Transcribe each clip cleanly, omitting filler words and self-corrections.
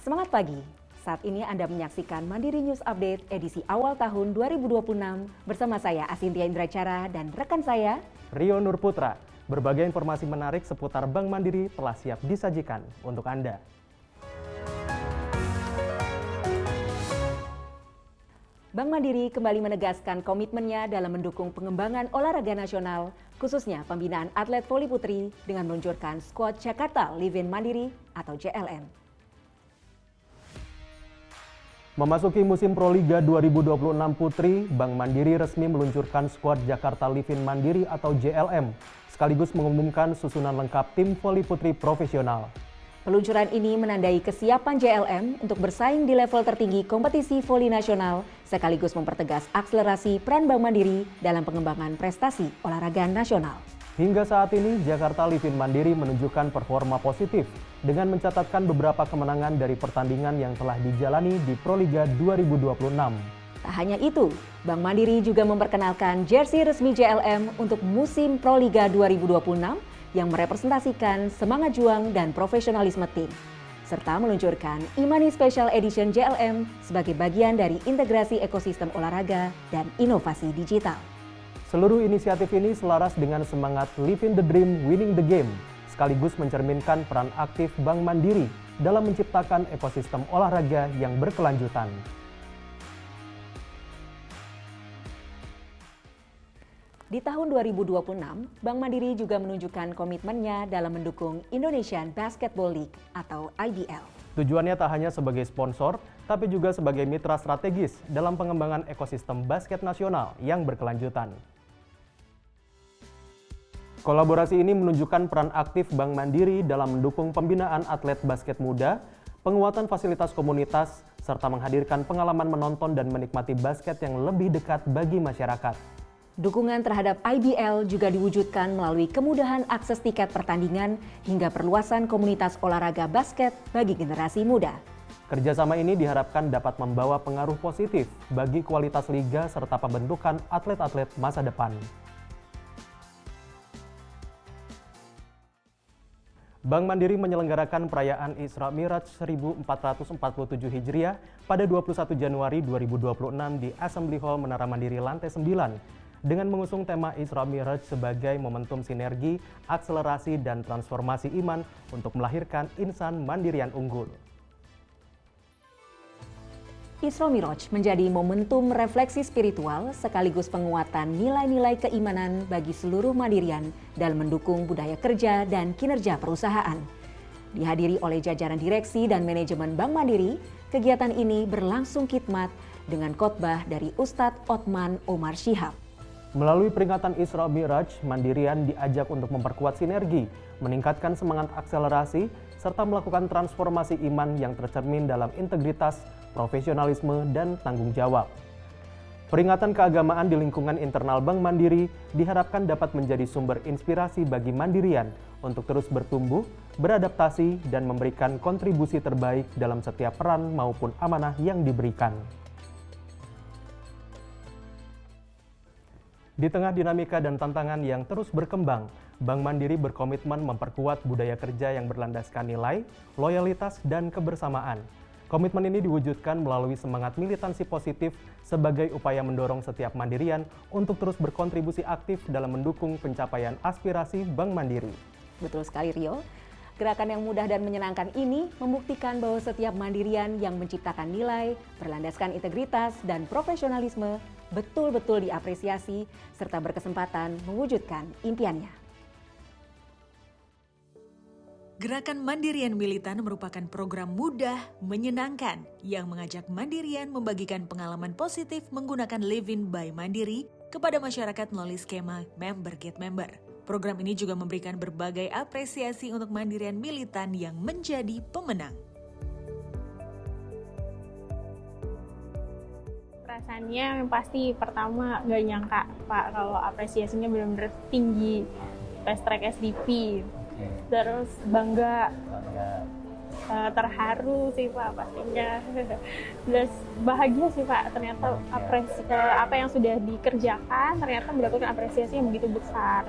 Semangat pagi, saat ini Anda menyaksikan Mandiri News Update edisi awal tahun 2026 bersama saya Asintia Indracara dan rekan saya Rio Nurputra. Berbagai informasi menarik seputar Bank Mandiri telah siap disajikan untuk Anda. Bank Mandiri kembali menegaskan komitmennya dalam mendukung pengembangan olahraga nasional, khususnya pembinaan atlet voli putri dengan meluncurkan skuad Jakarta Livin Mandiri atau JLM. Memasuki musim Proliga 2026 Putri, Bank Mandiri resmi meluncurkan skuad Jakarta Livin Mandiri atau JLM, sekaligus mengumumkan susunan lengkap tim voli putri profesional. Peluncuran ini menandai kesiapan JLM untuk bersaing di level tertinggi kompetisi voli nasional, sekaligus mempertegas akselerasi peran Bank Mandiri dalam pengembangan prestasi olahraga nasional. Hingga saat ini, Jakarta Livin Mandiri menunjukkan performa positif dengan mencatatkan beberapa kemenangan dari pertandingan yang telah dijalani di Proliga 2026. Tak hanya itu, Bank Mandiri juga memperkenalkan jersey resmi JLM untuk musim Proliga 2026 yang merepresentasikan semangat juang dan profesionalisme tim, serta meluncurkan e-money Special Edition JLM sebagai bagian dari integrasi ekosistem olahraga dan inovasi digital. Seluruh inisiatif ini selaras dengan semangat Living the Dream, Winning the Game, sekaligus mencerminkan peran aktif Bank Mandiri dalam menciptakan ekosistem olahraga yang berkelanjutan. Di tahun 2026, Bank Mandiri juga menunjukkan komitmennya dalam mendukung Indonesian Basketball League atau IBL. Tujuannya tak hanya sebagai sponsor, tapi juga sebagai mitra strategis dalam pengembangan ekosistem basket nasional yang berkelanjutan. Kolaborasi ini menunjukkan peran aktif Bank Mandiri dalam mendukung pembinaan atlet basket muda, penguatan fasilitas komunitas, serta menghadirkan pengalaman menonton dan menikmati basket yang lebih dekat bagi masyarakat. Dukungan terhadap IBL juga diwujudkan melalui kemudahan akses tiket pertandingan hingga perluasan komunitas olahraga basket bagi generasi muda. Kerjasama ini diharapkan dapat membawa pengaruh positif bagi kualitas liga serta pembentukan atlet-atlet masa depan. Bank Mandiri menyelenggarakan perayaan Isra Miraj 1447 Hijriah pada 21 Januari 2026 di Assembly Hall Menara Mandiri lantai 9 dengan mengusung tema Isra Miraj sebagai momentum sinergi, akselerasi, dan transformasi iman untuk melahirkan insan mandirian unggul. Isra Miraj menjadi momentum refleksi spiritual sekaligus penguatan nilai-nilai keimanan bagi seluruh mandirian dalam mendukung budaya kerja dan kinerja perusahaan. Dihadiri oleh jajaran direksi dan manajemen Bank Mandiri, kegiatan ini berlangsung khidmat dengan khotbah dari Ustadz Othman Omar Syihab. Melalui peringatan Isra Miraj, Mandirian diajak untuk memperkuat sinergi, meningkatkan semangat akselerasi, serta melakukan transformasi iman yang tercermin dalam integritas, profesionalisme, dan tanggung jawab. Peringatan keagamaan di lingkungan internal Bank Mandiri diharapkan dapat menjadi sumber inspirasi bagi Mandirian untuk terus bertumbuh, beradaptasi, dan memberikan kontribusi terbaik dalam setiap peran maupun amanah yang diberikan. Di tengah dinamika dan tantangan yang terus berkembang, Bank Mandiri berkomitmen memperkuat budaya kerja yang berlandaskan nilai, loyalitas, dan kebersamaan. Komitmen ini diwujudkan melalui semangat militansi positif sebagai upaya mendorong setiap Mandirian untuk terus berkontribusi aktif dalam mendukung pencapaian aspirasi Bank Mandiri. Betul sekali, Rio. Gerakan yang mudah dan menyenangkan ini membuktikan bahwa setiap Mandirian yang menciptakan nilai, berlandaskan integritas, dan profesionalisme betul-betul diapresiasi serta berkesempatan mewujudkan impiannya. Gerakan Mandirian Militan merupakan program mudah, menyenangkan yang mengajak Mandirian membagikan pengalaman positif menggunakan Livin by Mandiri kepada masyarakat melalui skema Member Get Member. Program ini juga memberikan berbagai apresiasi untuk Mandirian Militan yang menjadi pemenang. Perasaannya yang pasti pertama gak nyangka Pak kalau apresiasinya benar-benar tinggi, Fast Track SDP. Terus bangga, terharu sih Pak pastinya. Terus bahagia sih Pak, ternyata apa yang sudah dikerjakan ternyata mendapatkan apresiasi yang begitu besar.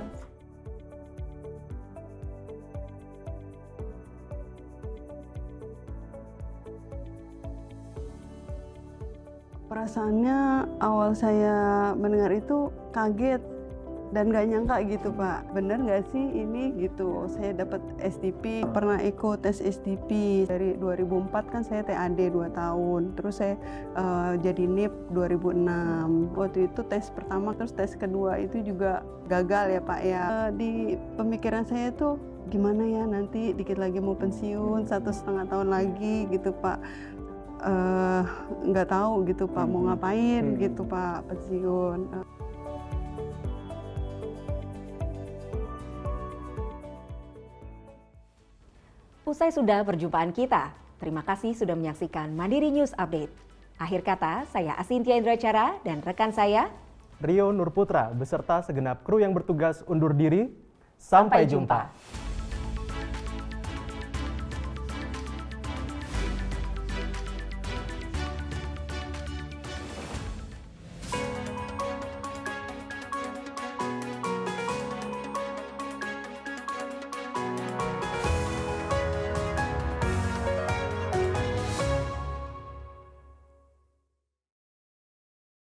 Perasaannya awal saya mendengar itu kaget dan gak nyangka gitu Pak, bener gak sih ini gitu. Saya dapat SDP, pernah ikut tes SDP dari 2004 kan saya TAD 2 tahun, terus saya jadi NIP 2006. Waktu itu tes pertama, terus tes kedua itu juga gagal ya Pak ya. Di pemikiran saya tuh gimana ya nanti dikit lagi mau pensiun, 1,5 tahun lagi gitu Pak. Nggak tahu gitu Pak mau ngapain gitu Pak pensiun. Usai sudah perjumpaan kita, terima kasih sudah menyaksikan Mandiri News Update. Akhir kata, saya Asintia Indracara dan rekan saya, Rio Nurputra beserta segenap kru yang bertugas undur diri. Sampai jumpa.